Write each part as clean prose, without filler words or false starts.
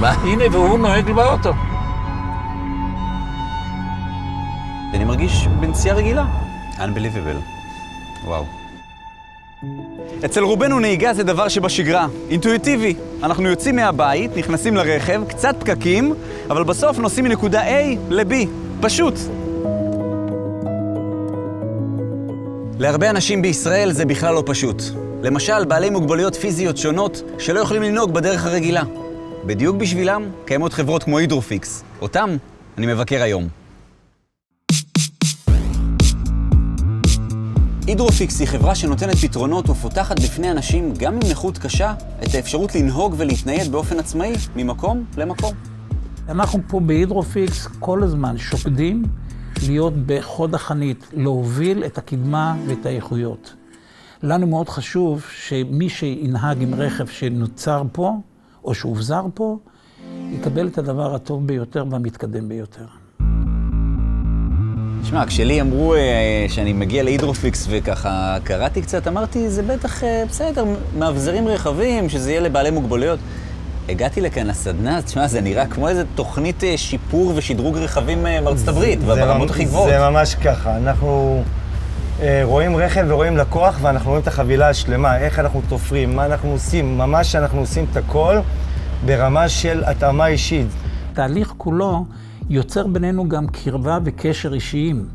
מה? הנה, והוא נוהג באוטו. אני מרגיש בנסיעה רגילה. Unbelievable. וואו. אצל רובנו נהיגה זה דבר שבשגרה, אינטואיטיבי. אנחנו יוצאים מהבית, נכנסים לרכב, קצת פקקים, אבל בסוף נוסעים מנקודה A ל-B. פשוט. להרבה אנשים בישראל זה בכלל לא פשוט. למשל, בעלי מוגבלויות פיזיות שונות שלא יכולים לנהוג בדרך הרגילה. בדיוק בשבילם קיימות חברות כמו הידרופיקס. אותם אני מבקר היום. הידרופיקס היא חברה שנותנת פתרונות ופותחת בפני אנשים, גם עם נכות קשה, את האפשרות לנהוג ולהתנייד באופן עצמאי ממקום למקום. אנחנו פה בהידרופיקס כל הזמן שוקדים להיות בחוד החנית, להוביל את הקדמה ואת האיכויות. לנו מאוד חשוב שמי שינהג עם רכב שנוצר פה, או שהובזר פה, יקבל את הדבר הטוב ביותר והמתקדם ביותר. תשמע, כשלי אמרו שאני מגיע להידרופיקס וככה קראתי קצת, אמרתי, זה בטח בסדר, מאבזרים רחבים, שזה יהיה לבעלי מוגבלויות. הגעתי לכאן לסדנה, תשמע, זה נראה כמו איזו תוכנית שיפור ושדרוג רכבים מארצות הברית, ברמות הכי גבוהות. זה ממש ככה, אנחנו רואים רכב ורואים לקוח, ואנחנו רואים את החבילה השלמה, איך אנחנו תופרים, מה אנחנו עושים, ממש אנחנו עושים את הכל ברמה של התאמה אישית. התהליך כולו יוצר בינינו גם קרבה וקשר אישיים,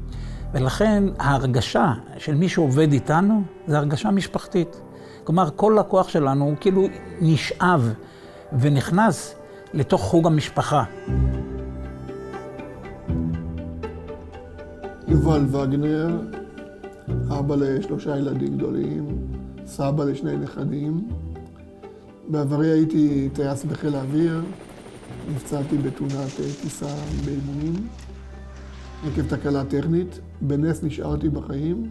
ולכן ההרגשה של מי שעובד איתנו זה הרגשה משפחתית. כלומר, כל לקוח שלנו הוא כאילו נשאב ונכנס לתוך חוג המשפחה. יובל וגנר, אבא ל3 ילדים גדולים, סבא ל2 נכדים. בעברי הייתי טייס בחיל האוויר, נפצעתי בתאונת טיסה באימונים, עקב תקלה טכנית. בנס נשארתי בחיים,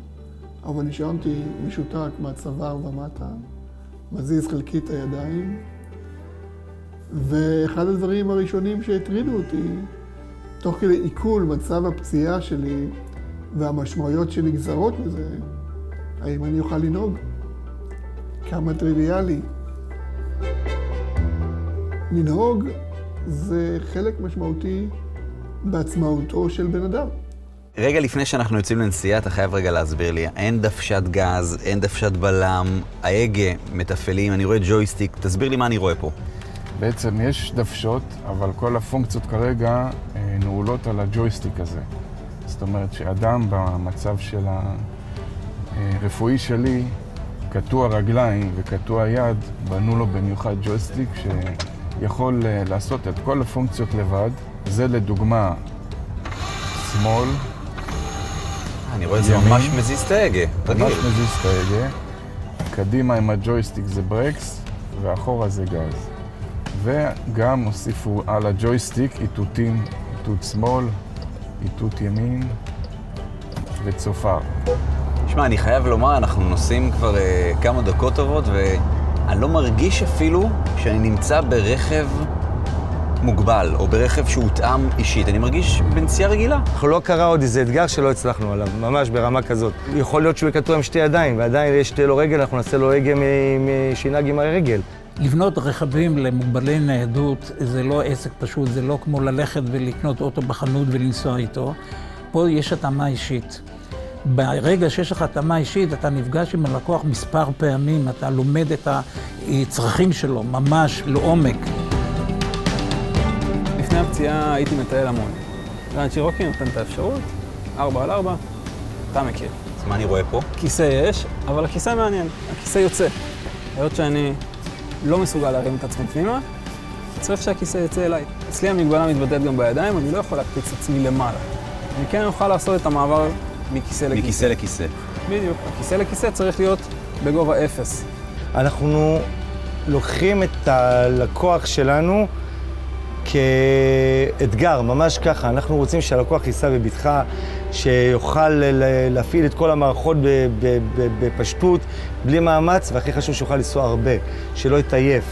אבל נשארתי משותק מהצוואר ומטה, מזיז חלקית הידיים. ואחד הדברים הראשונים שהטרידו אותי, תוך כדי עיכול מצב הפציעה שלי והמשמעויות שנגזרות מזה, האם אני אוכל לנהוג? כמה טריוויאלי. לנהוג זה חלק משמעותי בעצמאותו של בן אדם. רגע לפני שאנחנו יוצאים לנסיעה, אתה חייב רגע להסביר לי. אין דוושת גז, אין דוושת בלם, ההגה מתפעלים, אני רואה ג'ויסטיק. תסביר לי מה אני רואה פה. בעצם יש דוושות, אבל כל הפונקציות כרגע נעולות על הג'ויסטיק הזה. זאת אומרת שאדם במצב של הרפואי שלי, קטוע רגליים וקטוע יד, בנו לו במיוחד ג'ויסטיק שיכול לעשות את כל הפונקציות לבד. זה לדוגמה שמאל. אני רואה את זה ממש מזיז את ההגה. ממש מזיז את ההגה. קדימה עם הג'ויסטיק זה ברקס, ואחורה זה גז. וגם הוסיפו על הג'ויסטיק איתותים, איתות שמאל, איתות ימין וצופר. תשמע, אני חייב לומר, אנחנו נוסעים כבר כמה דקות טובות, ואני לא מרגיש אפילו שאני נמצא ברכב מוגבל, או ברכב שהותאם אישית. אני מרגיש בנסיעה רגילה. אנחנו לא קרה עוד איזה אתגר שלא הצלחנו עליו, ממש ברמה כזאת. יכול להיות שהוא יקטוע עם 2 ידיים, ועדיין יש לו רגל, אנחנו נעשה לו הגה שינהג עם הרגל. לבנות רכבים למוגבלי ניידות זה לא עסק פשוט, זה לא כמו ללכת ולקנות אוטו בחנות ולנסוע איתו. פה יש התאמה אישית. ברגע שיש לך התאמה אישית, אתה נפגש עם הלקוח מספר פעמים, אתה לומד את הצרכים שלו ממש לעומק. לפני הפציעה הייתי מטייל המון. רן שירוקי נותן את האפשרות, 4x4, אתה מכיר. אז מה אני רואה פה? כיסא יש, אבל הכיסא מעניין, הכיסא יוצא. היות שאני לא מסוגל להרים את עצמי פנימה, צריך שהכיסא יצא אליי. אצלי המגבלה מתבטאת גם בידיים, אני לא יכול להקפיץ את עצמי למעלה. אני כן אוכל לעשות את המעבר מכיסא לכיסא. מכיסא לכיסא. בדיוק, הכיסא לכיסא צריך להיות בגובה 0. אנחנו לוקחים את הלקוח שלנו כאתגר, ממש ככה. אנחנו רוצים שהלקוח ייסע בבטחה, שיוכל להפעיל את כל המערכות בפשטות, בלי מאמץ, והכי חשוב שיוכל לנסוע הרבה, שלא יתעייף.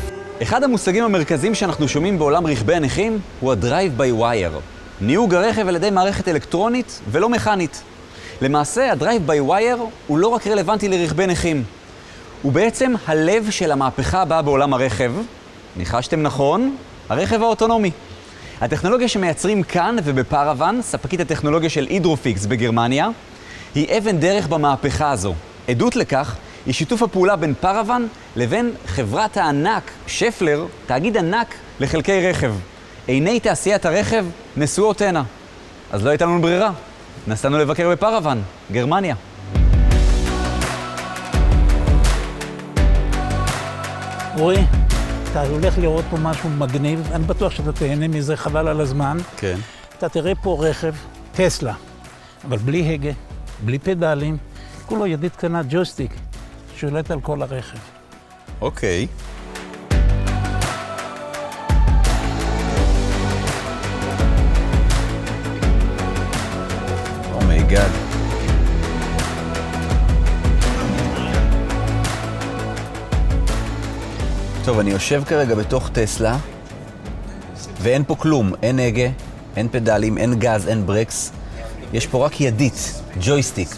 אחד המושגים המרכזיים שאנחנו שומעים בעולם רכבי הנכים הוא ה-Drive by Wire. ניהוג הרכב על ידי מערכת אלקטרונית ולא מכנית. למעשה, ה-Drive by Wire הוא לא רק רלוונטי לרכבי נכים. הוא בעצם הלב של המהפכה הבאה בעולם הרכב. ניחשתם נכון? הרכב האוטונומי. הטכנולוגיה שמייצרים כאן ובפראוון, ספקית הטכנולוגיה של הידרופיקס בגרמניה, היא אבן דרך במהפכה הזו. עדות לכך היא שיתוף הפעולה בין פראוון לבין חברת הענק שפלר, תאגיד ענק לחלקי רכב. עיני תעשיית הרכב נשואות הנה. אז לא הייתה לנו ברירה. נסענו לבקר בפראוון, גרמניה. רועי, אתה הולך לראות פה משהו מגניב, אני בטוח שאתה תהנה מזה, חבל על הזמן. כן. אתה תראה פה רכב, טסלה, אבל בלי הגה, בלי פדלים, כולו ידית קטנה, ג'ויסטיק, שולט על כל הרכב. אוקיי. אומייגאד. טוב, אני יושב כרגע בתוך טסלה, ואין פה כלום, אין הגה, אין פדלים, אין גז, אין ברקס. יש פה רק ידית, ג'ויסטיק.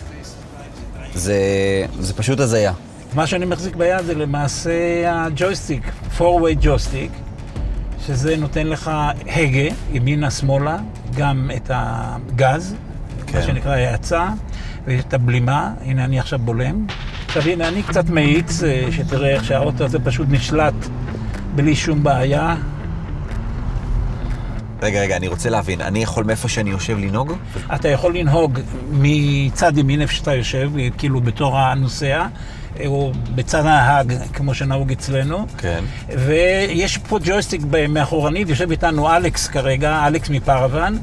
זה פשוט הזיה. מה שאני מחזיק ביד זה למעשה הג'ויסטיק, 4-way ג'ויסטיק, שזה נותן לך הגה, ימינה-שמאלה, גם את הגז, מה שנקרא האצה, ואת הבלימה. הנה אני עכשיו בולם. עכשיו הנה אני קצת מאיץ, שתראה איך שהאוטו הזה פשוט נשלט בלי שום בעיה. רגע, אני רוצה להבין, אני יכול מאיפה שאני יושב לנהוג? אתה יכול לנהוג מצד ימין איפה שאתה יושב, כאילו בתור הנוסע, או בצד ההג, כמו שנהוג אצלנו. כן. ויש פה ג'ויסטיק מאחורנית, יושב איתנו אלכס כרגע, אלכס מפראוון.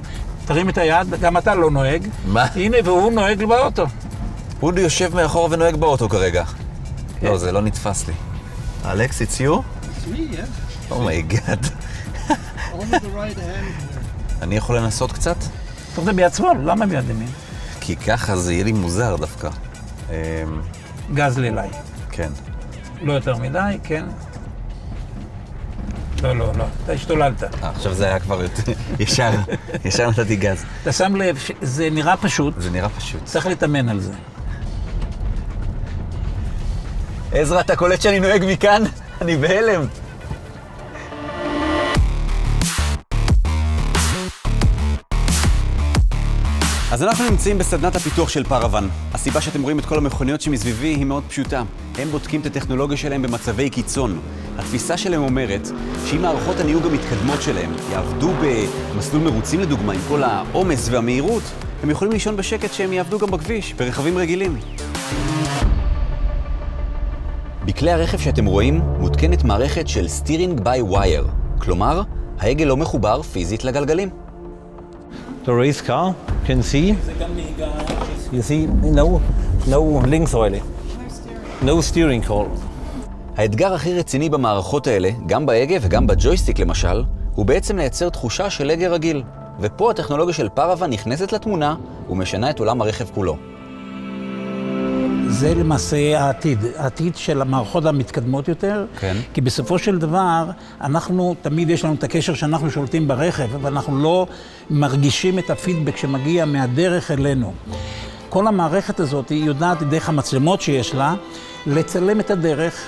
תרים את היד, גם אתה לא נוהג. מה? הנה, והוא נוהג באוטו. הוא יושב מאחור ונוהג באוטו כרגע. לא, זה לא נתפס לי. אלכס, it's you? It's me, yeah. אומייגאד. Only the right hand. אני יכול לנסות קצת? אתה יודע, ביד שמאל, למה ביד ימין? כי ככה זה יהיה לי מוזר דווקא. גז לילי. כן. לא יותר מדי, כן. לא, אתה השתוללת. עכשיו זה היה כבר יותר... ישר נתתי גז. אתה שם לב שזה נראה פשוט, זה נראה פשוט. צריך להתאמן על זה. עזרא, אתה קולט שאני נוהג מכאן? אני בהלם. אז אנחנו נמצאים בסדנת הפיתוח של פראוון. הסיבה שאתם רואים את כל המכוניות שמסביבי היא מאוד פשוטה. הם בודקים את הטכנולוגיה שלהם במצבי קיצון. התפיסה שלהם אומרת שאם מערכות הניהוג המתקדמות שלהם יעבדו במסלול מרוצים לדוגמה עם כל העומס והמהירות, הם יכולים לישון בשקט שהם יעבדו גם בכביש, ברכבים רגילים. בכלי הרכב שאתם רואים מותקנת מערכת של steering by wire. כלומר, ההגה לא מחובר פיזית לגלגלים. The race car, you can see, זה גם נהיגה... you see, no links really, no steering column. האתגר הכי רציני במערכות האלה, גם בהגה וגם בג'ויסטיק למשל, הוא בעצם לייצר תחושה של הגה רגיל. ופה הטכנולוגיה של פראוון נכנסת לתמונה ומשנה את עולם הרכב כולו. זה למעשה העתיד של המערכות המתקדמות יותר. כן. כי בסופו של דבר, אנחנו, תמיד יש לנו את הקשר שאנחנו שולטים ברכב, אבל אנחנו לא מרגישים את הפידבק שמגיע מהדרך אלינו. כל המערכת הזאת היא יודעת דרך המצלמות שיש לה, לצלם את הדרך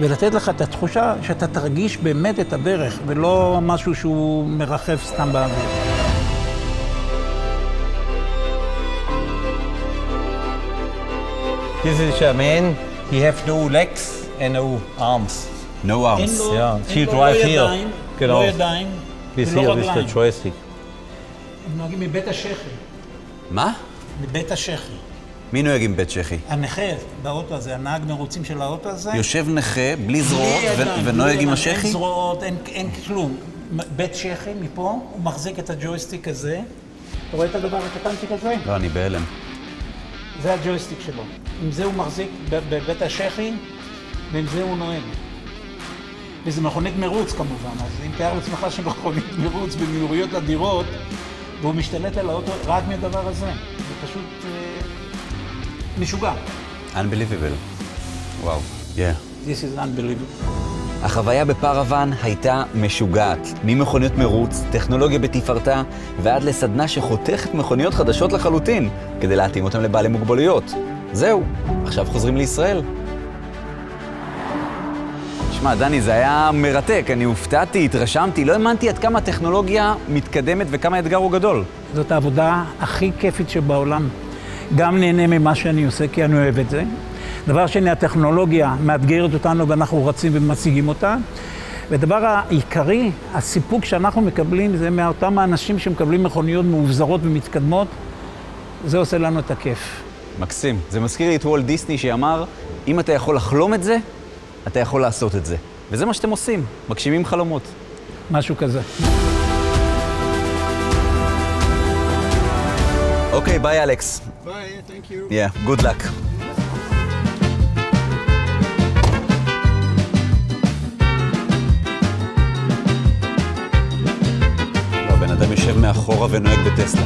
ולתת לך את התחושה שאתה תרגיש באמת את הדרך, ולא משהו שהוא מרחף סתם באוויר. This is a man, he have no legs and no arms. No arms. Yeah, she drive here. לא ידיים, This ולא here with the רגליים. joystick. הם נוהגים מבית השכי, מה? מבית השכי. מי נוהג עם בית צ'כי? הנכה באוטו הזה, הנהג מרוצים של האוטו הזה. יושב נכה, בלי זרועות, בלי ידיים, ונוהג בלי עם ידיים, השכי? אין זרועות, אין כלום. בית שכי מפה, הוא מחזיק את הג'ויסטיק הזה. אתה רואה את הדבר הקטנצ'יק הזה? לא, אני בהלם. זה הג'ויסטיק שלו. עם זה הוא מחזיק בבית השכי, ועם זה הוא נוהג. וזה מכונית מרוץ כמובן, אז אם תיאר לעצמך שמכונית מרוץ במהירויות אדירות, והוא משתלט על האוטו רק מהדבר הזה. זה פשוט משוגע. Unbelievable. וואו. Yeah. This is unbelievable. החוויה בפראוון הייתה משוגעת. ממכוניות מרוץ, טכנולוגיה בתפארתה, ועד לסדנה שחותכת מכוניות חדשות לחלוטין, כדי להתאים אותם לבעלי מוגבלויות. זהו, עכשיו חוזרים לישראל. שמע, דני, זה היה מרתק, אני הופתעתי, התרשמתי, לא האמנתי עד כמה הטכנולוגיה מתקדמת וכמה האתגר הוא גדול. זאת העבודה הכי כיפית שבעולם. גם נהנה ממה שאני עושה, כי אני אוהב את זה. דבר שני, הטכנולוגיה מאתגרת אותנו ואנחנו רצים ומציגים אותה. ודבר העיקרי, הסיפוק שאנחנו מקבלים זה מאותם האנשים שמקבלים מכוניות מאובזרות ומתקדמות. זה עושה לנו את הכיף. מקסים. זה מזכיר לי את וולט דיסני שאמר, אם אתה יכול לחלום את זה, אתה יכול לעשות את זה. וזה מה שאתם עושים, מגשימים חלומות. משהו כזה. אוקיי, ביי אלכס. Bye, thank you. Yeah, good luck. הבן אדם יושב מאחורה ונוהג בטסלה.